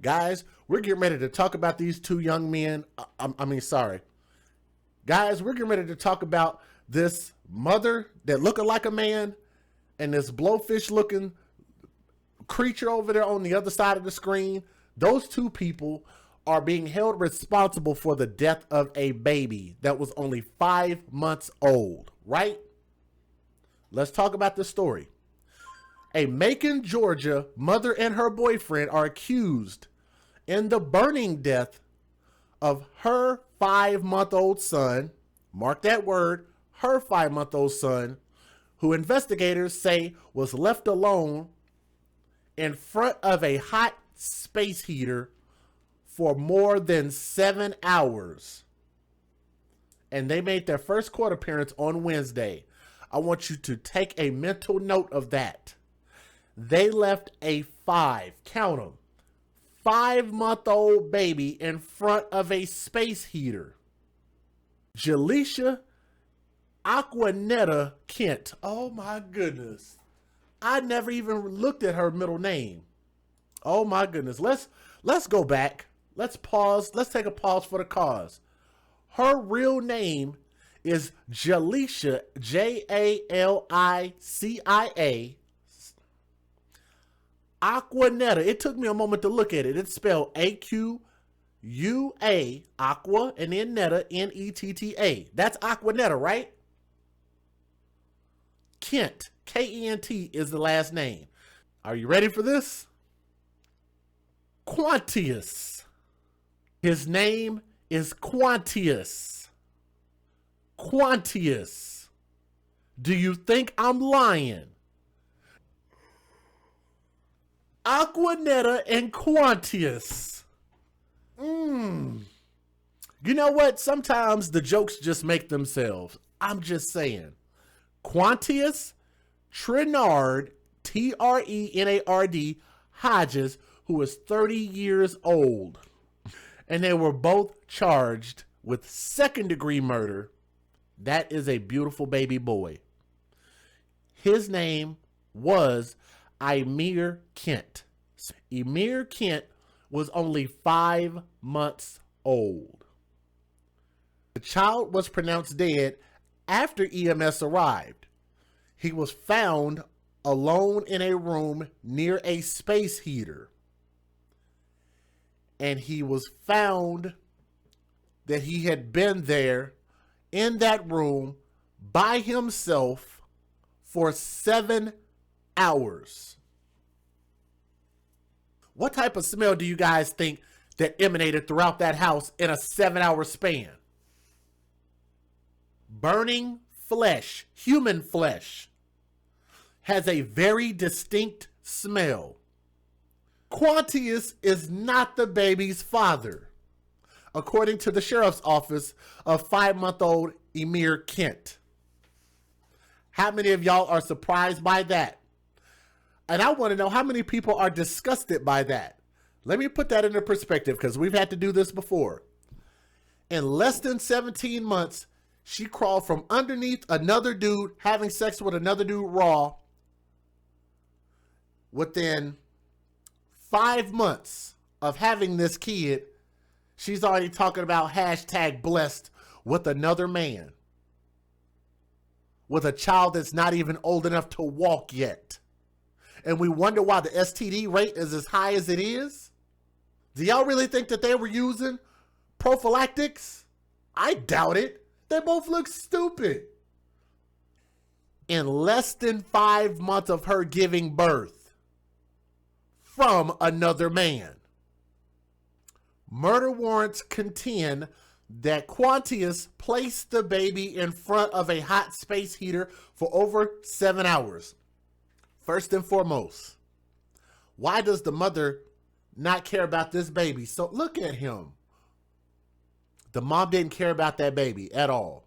Guys, we're getting ready to talk about these two young men. Guys, we're getting ready to talk about this mother that looking like a man and this blowfish looking creature over there on the other side of the screen. Those two people are being held responsible for the death of a baby that was only 5 months old, right? Let's talk about the story. A Macon, Georgia mother and her boyfriend are accused in the burning death of her 5-month-old son, mark that word, her 5-month-old son, who investigators say was left alone in front of a hot space heater for more than 7 hours. And they made their first court appearance on Wednesday. I want you to take a mental note of that. They left a count them, 5-month-old baby in front of a space heater. Jaleisha Aquanetta Kent. Oh my goodness. I never even looked at her middle name. Oh my goodness. Let's go back. Let's pause. Let's take a pause for the cause. Her real name is Jaleisha, Jalicia Aquanetta. It took me a moment to look at it. It's spelled A-Q-U-A, Aqua, and then Netta, N-E-T-T-A. That's Aquanetta, right? Kent, K-E-N-T is the last name. Are you ready for this? Quantius. His name is Quantius. Quantius. Do you think I'm lying? Aquanetta and Quantius. You know what? Sometimes the jokes just make themselves. I'm just saying. Quantius Trenard, T-R-E-N-A-R-D, Hodges, who is 30 years old. And they were both charged with second-degree murder. That is a beautiful baby boy. His name was Imir Kent. Imir Kent was only 5 months old. The child was pronounced dead after EMS arrived. He was found alone in a room near a space heater. And he was found that he had been there in that room by himself for 7 hours. What type of smell do you guys think that emanated throughout that house in a 7-hour span? Burning flesh, human flesh, has a very distinct smell. Quantius is not the baby's father, according to the sheriff's office of 5-month-old Imir Kent. How many of y'all are surprised by that? And I want to know how many people are disgusted by that. Let me put that into perspective because we've had to do this before. In less than 17 months, she crawled from underneath another dude, having sex with another dude raw. Within 5 months of having this kid, she's already talking about #blessed with another man. With a child that's not even old enough to walk yet. And we wonder why the STD rate is as high as it is? Do y'all really think that they were using prophylactics? I doubt it. They both look stupid. In less than 5 months of her giving birth from another man. Murder warrants contend that Quantius placed the baby in front of a hot space heater for over 7 hours. First and foremost, why does the mother not care about this baby? So look at him. The mom didn't care about that baby at all.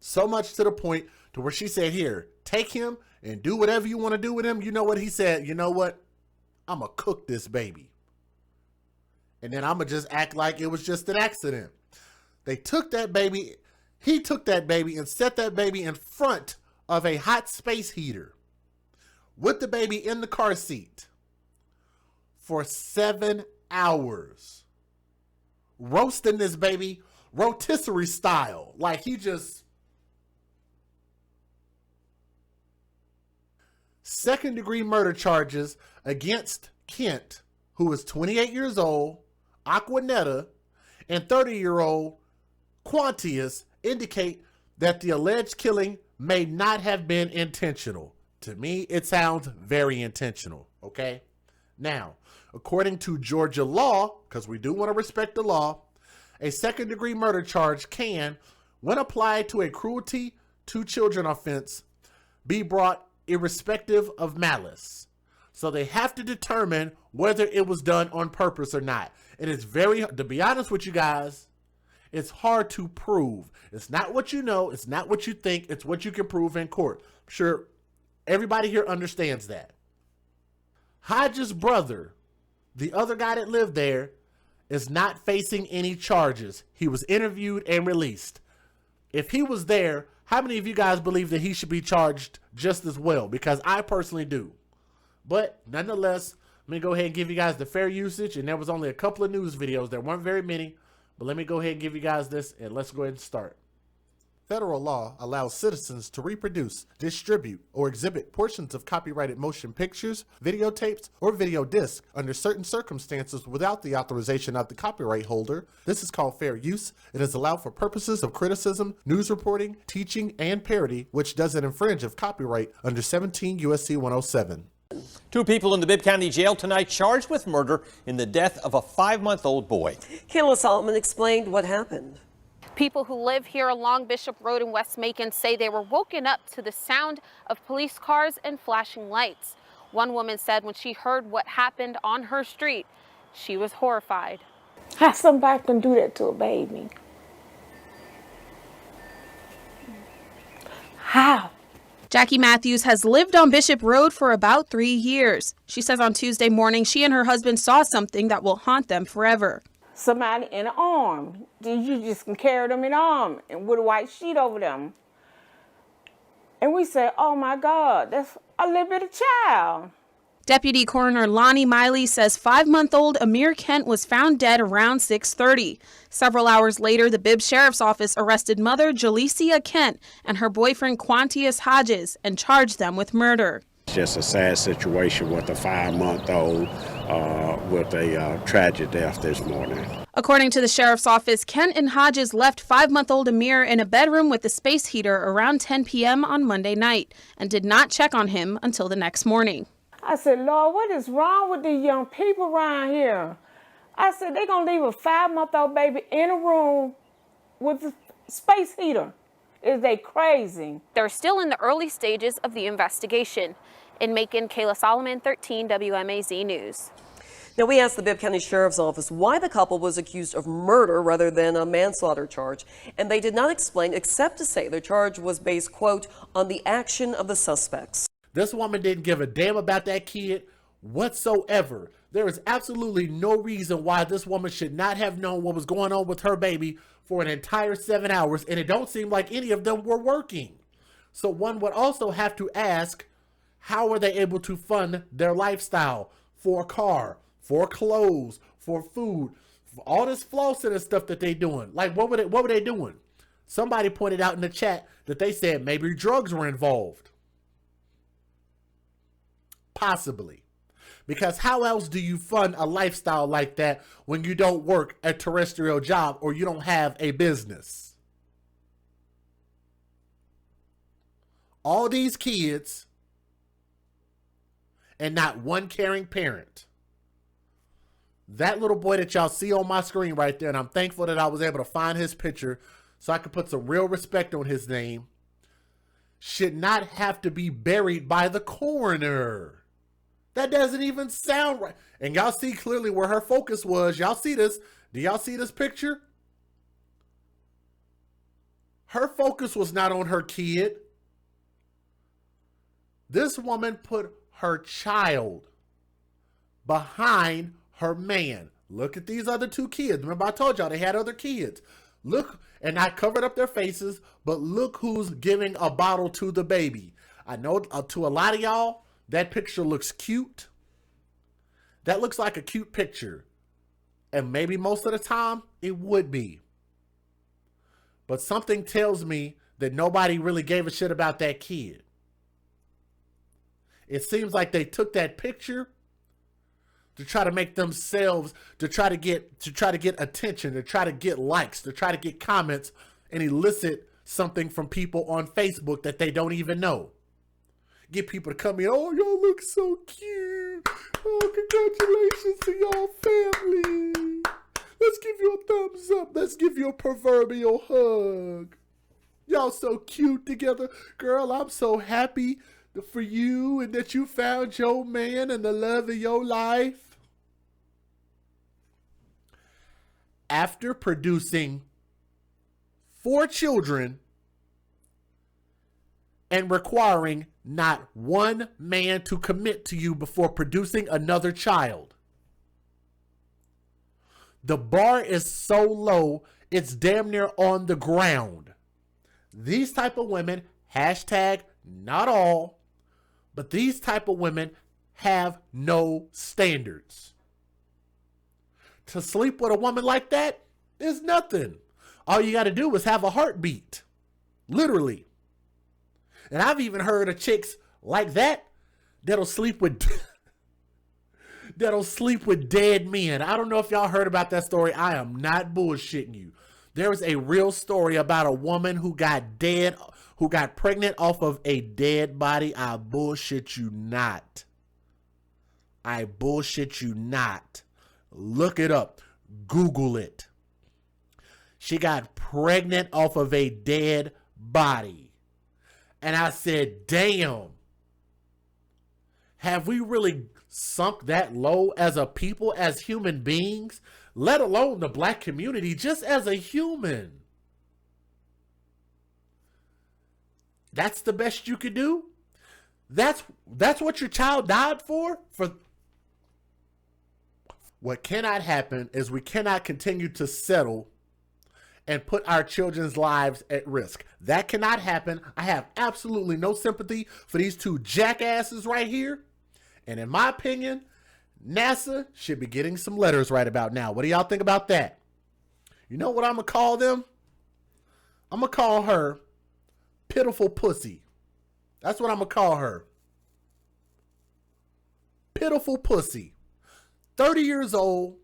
So much to the point to where she said, here, take him and do whatever you want to do with him. You know what he said? You know what? I'm going to cook this baby. And then I'm going to just act like it was just an accident. They took that baby. He took that baby and set that baby in front of a hot space heater with the baby in the car seat for 7 hours roasting this baby rotisserie style. Like he just... Second-degree murder charges against Kent, who is 28 years old, Aquanetta, and 30-year-old Quantius indicate that the alleged killing may not have been intentional. To me, it sounds very intentional, okay? Now, according to Georgia law, because we do want to respect the law, a second-degree murder charge can, when applied to a cruelty to children offense, be brought irrespective of malice. So they have to determine whether it was done on purpose or not. And it's very, to be honest with you guys, it's hard to prove. It's not what you know. It's not what you think. It's what you can prove in court. I'm sure everybody here understands that. Hodges' brother, the other guy that lived there, is not facing any charges. He was interviewed and released. If he was there, how many of you guys believe that he should be charged just as well? Because I personally do. But nonetheless, let me go ahead and give you guys the fair usage. And there was only a couple of news videos. There weren't very many. But let me go ahead and give you guys this. And let's go ahead and start. Federal law allows citizens to reproduce, distribute, or exhibit portions of copyrighted motion pictures, videotapes, or video discs under certain circumstances without the authorization of the copyright holder. This is called fair use. It is allowed for purposes of criticism, news reporting, teaching, and parody, which doesn't infringe of copyright under 17 U.S.C. 107. Two people in the Bibb County Jail tonight charged with murder in the death of a 5-month-old boy. Kayla Solomon explained what happened. People who live here along Bishop Road in West Macon say they were woken up to the sound of police cars and flashing lights. One woman said when she heard what happened on her street, she was horrified. How somebody can do that to a baby? How? Jackie Matthews has lived on Bishop Road for about 3 years. She says on Tuesday morning she and her husband saw something that will haunt them forever. Somebody in an arm. You just can carry them in an arm and with a white sheet over them. And we said, oh my God, that's a little bit of child. Deputy Coroner Lonnie Miley says 5-month-old Imir Kent was found dead around 6:30. Several hours later, the Bibb Sheriff's Office arrested mother Jalecia Kent and her boyfriend Quantius Hodges and charged them with murder. It's just a sad situation with a 5-month-old with a tragic death this morning. According to the Sheriff's Office, Kent and Hodges left 5-month-old Imir in a bedroom with a space heater around 10 p.m. on Monday night and did not check on him until the next morning. I said, Lord, what is wrong with these young people around here? I said, they're going to leave a 5-month-old baby in a room with a space heater. Is they crazy? They're still in the early stages of the investigation. In Macon, Kayla Solomon, 13 WMAZ News. Now, we asked the Bibb County Sheriff's Office why the couple was accused of murder rather than a manslaughter charge, and they did not explain except to say the charge was based, quote, on the action of the suspects. This woman didn't give a damn about that kid whatsoever. There is absolutely no reason why this woman should not have known what was going on with her baby for an entire 7 hours, and it don't seem like any of them were working. So one would also have to ask, how are they able to fund their lifestyle for a car, for clothes, for food, for all this flossing and stuff that they doing? Like, what were they doing? Somebody pointed out in the chat that they said maybe drugs were involved. Possibly. Because how else do you fund a lifestyle like that when you don't work a terrestrial job or you don't have a business? All these kids and not one caring parent. That little boy that y'all see on my screen right there, and I'm thankful that I was able to find his picture so I could put some real respect on his name, should not have to be buried by the coroner. That doesn't even sound right. And y'all see clearly where her focus was. Y'all see this? Do y'all see this picture? Her focus was not on her kid. This woman put her child behind her man. Look at these other two kids. Remember I told y'all they had other kids. Look, and I covered up their faces, but look who's giving a bottle to the baby. I know to a lot of y'all, that picture looks cute. That looks like a cute picture. And maybe most of the time it would be. But something tells me that nobody really gave a shit about that kid. It seems like they took that picture to try to make themselves, to try to get attention, to try to get likes, to try to get comments, and elicit something from people on Facebook that they don't even know. Get people to come in, oh, y'all look so cute. Oh, congratulations to y'all family. Let's give you a thumbs up. Let's give you a proverbial hug. Y'all so cute together. Girl, I'm so happy for you and that you found your man and the love of your life. After producing 4 children and requiring not one man to commit to you before producing another child. The bar is so low, it's damn near on the ground. These type of women, hashtag not all, but these type of women have no standards. To sleep with a woman like that is nothing. All you got to do is have a heartbeat. Literally. And I've even heard of chicks like that that'll sleep with dead men. I don't know if y'all heard about that story. I am not bullshitting you. There was a real story about a woman who got pregnant off of a dead body. I bullshit you not. I bullshit you not. Look it up. Google it. She got pregnant off of a dead body. And I said, damn. Have we really sunk that low as a people, as human beings, let alone the black community, just as a human? That's the best you could do? That's what your child died for? What cannot happen is we cannot continue to settle and put our children's lives at risk. That cannot happen. I have absolutely no sympathy for these 2 jackasses right here. And in my opinion, NASA should be getting some letters right about now. What do y'all think about that? You know what I'm going to call them? I'm going to call her Pitiful Pussy. That's what I'm going to call her. Pitiful Pussy. 30 years old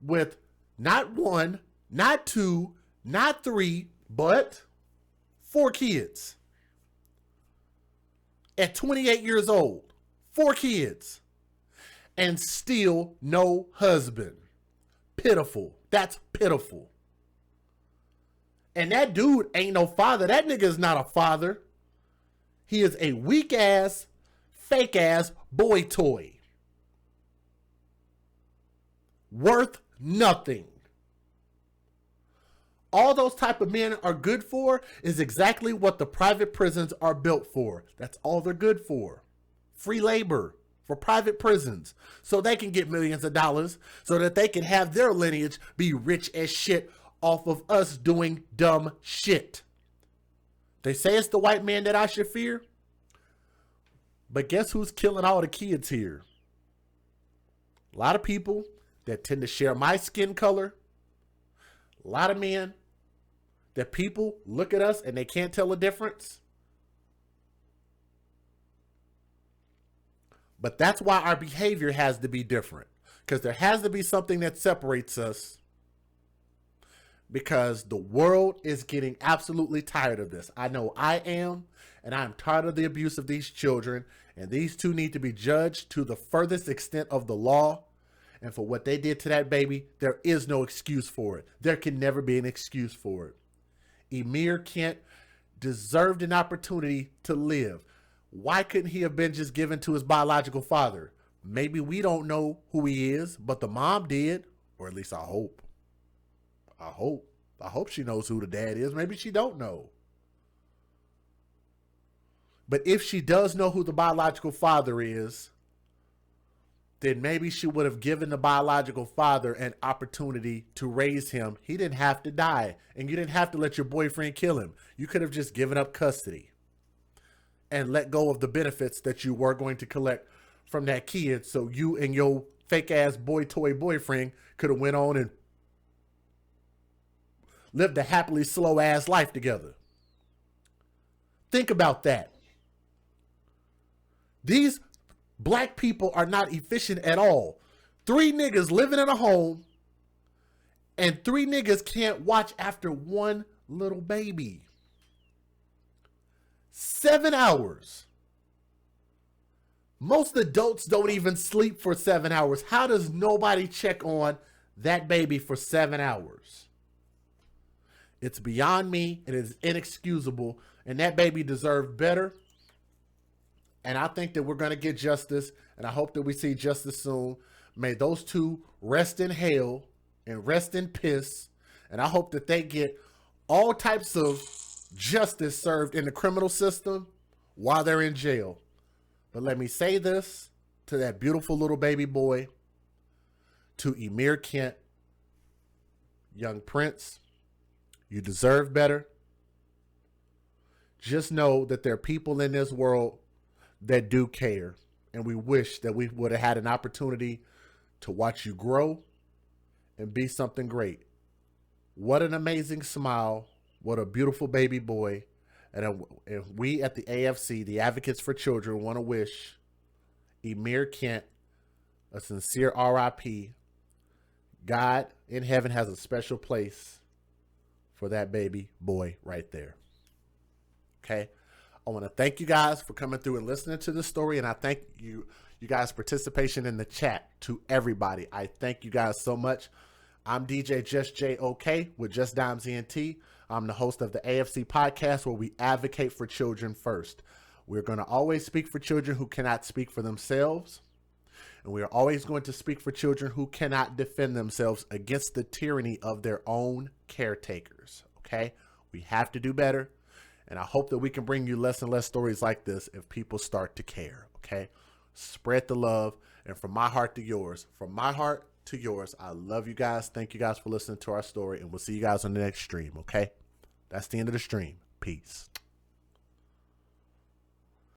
with not 1, not 2, not 3, but 4 kids. At 28 years old, 4 kids, and still no husband. Pitiful. That's pitiful. And that dude ain't no father. That nigga is not a father. He is a weak ass, fake ass boy toy. Worth nothing. All those type of men are good for is exactly what the private prisons are built for. That's all they're good for. Free labor for private prisons so they can get millions of dollars so that they can have their lineage be rich as shit off of us doing dumb shit. They say it's the white man that I should fear. But guess who's killing all the kids here? A lot of people that tend to share my skin color. A lot of men that people look at us and they can't tell a difference. But that's why our behavior has to be different. Because there has to be something that separates us. Because the world is getting absolutely tired of this. I know I am. And I'm tired of the abuse of these children. And these 2 need to be judged to the furthest extent of the law. And for what they did to that baby, there is no excuse for it. There can never be an excuse for it. Imir Kent deserved an opportunity to live. Why couldn't he have been just given to his biological father? Maybe we don't know who he is, but the mom did. Or at least I hope. I hope she knows who the dad is. Maybe she don't know. But if she does know who the biological father is, then maybe she would have given the biological father an opportunity to raise him. He didn't have to die, and you didn't have to let your boyfriend kill him. You could have just given up custody and let go of the benefits that you were going to collect from that kid so you and your fake ass toy boyfriend could have went on and lived a happily slow ass life together. Think about that. These black people are not efficient at all. 3 niggas living in a home, and 3 niggas can't watch after one little baby. 7 hours. Most adults don't even sleep for 7 hours. How does nobody check on that baby for 7 hours? It's beyond me. It is inexcusable. And that baby deserved better. And I think that we're going to get justice. And I hope that we see justice soon. May those 2 rest in hell and rest in piss. And I hope that they get all types of justice served in the criminal system while they're in jail. But let me say this to that beautiful little baby boy, to Imir Kent, young prince, you deserve better. Just know that there are people in this world that do care. And we wish that we would have had an opportunity to watch you grow and be something great. What an amazing smile. What a beautiful baby boy. And we at the AFC, the Advocates for Children, want to wish Imir Kent a sincere RIP. God in heaven has a special place for that baby boy right there. Okay? I want to thank you guys for coming through and listening to the story. And I thank you guys' participation in the chat to everybody. I thank you guys so much. I'm DJ Just JOK with Just Dimes ENT. I'm the host of the AFC podcast, where we advocate for children first. We're going to always speak for children who cannot speak for themselves. And we are always going to speak for children who cannot defend themselves against the tyranny of their own caretakers. Okay? We have to do better. And I hope that we can bring you less and less stories like this if people start to care. Okay? Spread the love. And from my heart to yours, from my heart to yours, I love you guys. Thank you guys for listening to our story. And we'll see you guys on the next stream. Okay? That's the end of the stream. Peace.